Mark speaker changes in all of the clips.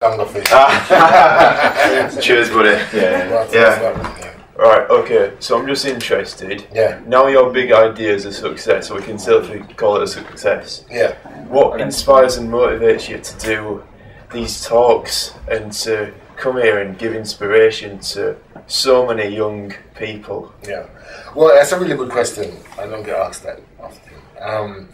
Speaker 1: Longer fish.
Speaker 2: Cheers, buddy. Yeah. Right, okay, so I'm just interested.
Speaker 1: Yeah.
Speaker 2: Now your big idea is a success, so we can safely call it a success.
Speaker 1: Yeah.
Speaker 2: What inspires and motivates you to do these talks and to come here and give inspiration to so many young people?
Speaker 1: Yeah. Well, that's a really good question. I don't get asked that often.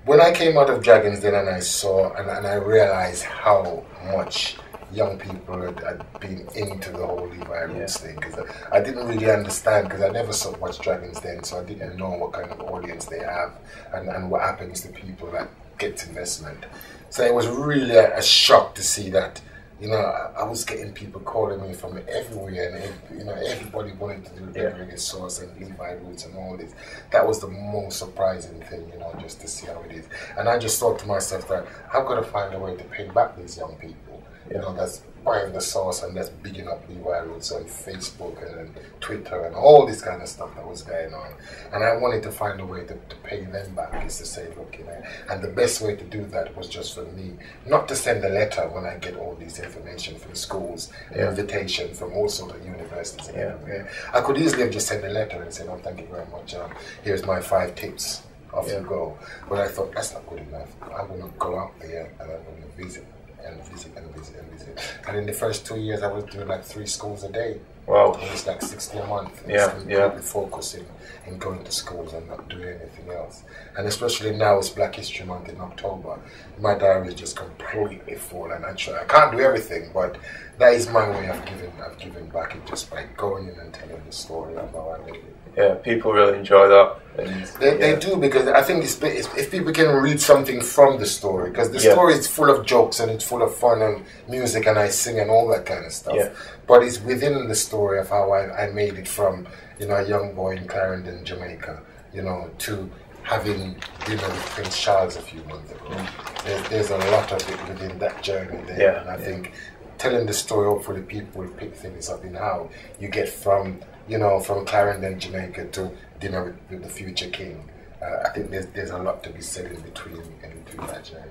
Speaker 1: When I came out of Dragons Den and I saw and I realized how much young people had been into the whole Levi Roots thing, because I didn't really understand, because I never saw much Dragons Den, so I didn't know what kind of audience they have and what happens to people that gets investment. So it was really a shock to see that, you know, I was getting people calling me from everywhere, and you know, everybody wanted to do the reggae source and Levi Roots and all this. That was the most surprising thing, you know, just to see how it is. And I just thought to myself that I've got to find a way to pay back these young people. You know, that's buying the sauce and that's bigging up Levi Roots on Facebook and Twitter and all this kind of stuff that was going on. And I wanted to find a way to pay them back, is to say, look, you know, and the best way to do that was just for me, not to send a letter when I get all this information from schools, an invitation from all sorts of universities. I could easily have just sent a letter and said, oh, thank you very much, here's my 5 tips, off you go. But I thought, that's not good enough. I want to go out there and I want to visit. And visit. And in the first 2 years, I was doing like 3 schools a day.
Speaker 2: Wow.
Speaker 1: It was like 60 a month. Focusing in going to schools and not doing anything else. And especially now, it's Black History Month in October. My diary is just completely full, and I can't do everything, but that is my way of giving back, it just by going in and telling the story of how I made it.
Speaker 2: Yeah, people really enjoy that. And
Speaker 1: they do, because I think if people can read something from the story, because the story is full of jokes and it's full of fun and music and I sing and all that kind of stuff. But it's within the story of how I made it from, you know, a young boy in Clarendon, Jamaica, you know, to having dinner with Prince Charles a few months ago. There's a lot of it within that journey there, and I think telling the story, hopefully people will pick things up in how you get from, you know, from Clarendon, Jamaica to dinner with the future king. I think there's a lot to be said in between that journey.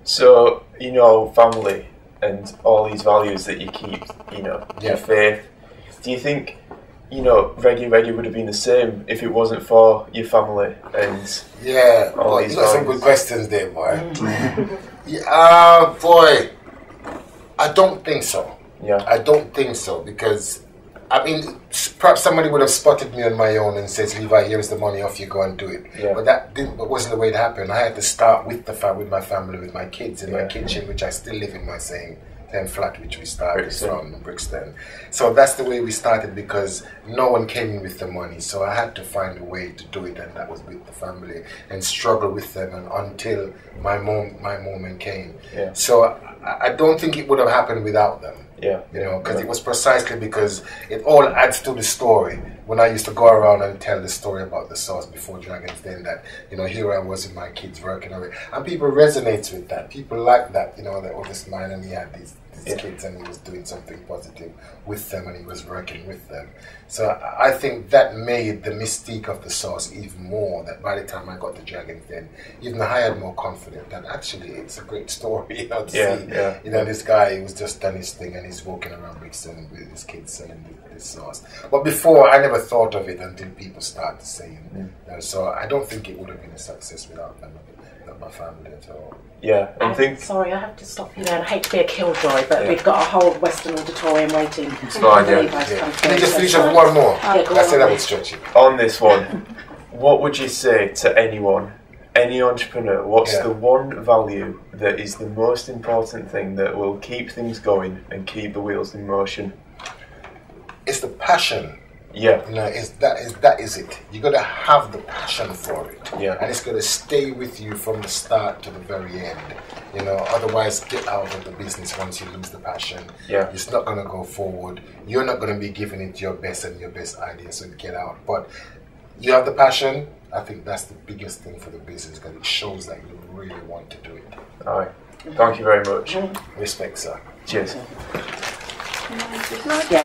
Speaker 2: So, you know, family and all these values that you keep, you know, your faith. Do you think, you know, reggae would have been the same if it wasn't for your family and all these
Speaker 1: you got some
Speaker 2: values?
Speaker 1: good questions there, boy. Boy, I don't think so. I don't think so, because I mean, perhaps somebody would have spotted me on my own and says, Levi, here's the money, off you go and do it. But that wasn't the way it happened. I had to start with my family, with my kids in my kitchen, which I still live in my same flat, which we started from Brixton. So that's the way we started, because no one came in with the money. So I had to find a way to do it, and that was with the family and struggle with them, and until my moment came. So I don't think it would have happened without them. You know, because it was precisely because it all adds to the story. When I used to go around and tell the story about the sauce before Dragons Den, that, you know, here I was with my kids working on it, and people resonate with that. People like that, you know, that oldest man, and he had these kids and he was doing something positive with them and he was working with them. So I think that made the mystique of the sauce even more, that by the time I got to Dragons Den, even I had more confidence that actually it's a great story, you know, to see, you know, this guy who's just done his thing and he's walking around Brixton with his kids selling this sauce. But before, I never thought of it until people started saying it. You know, so I don't think it would have been a success without them, not my family at all.
Speaker 3: Sorry, I have to stop you there. I hate to be a killjoy, but we've got a whole Western auditorium waiting.
Speaker 2: It's fine,
Speaker 1: Can you just finish up one more? I said I would stretch it.
Speaker 2: On this one, what would you say to anyone, any entrepreneur? What's the one value that is the most important thing that will keep things going and keep the wheels in motion?
Speaker 1: It's the passion. You know, that is it. You got to have the passion for it, and it's got to stay with you from the start to the very end. You know, otherwise, get out of the business once you lose the passion. It's not going to go forward. You're not going to be giving it your best and your best ideas, so get out. But you have the passion. I think that's the biggest thing for the business, because it shows that you really want to do it.
Speaker 2: All right. Thank you very much.
Speaker 1: Respect, sir.
Speaker 2: Cheers.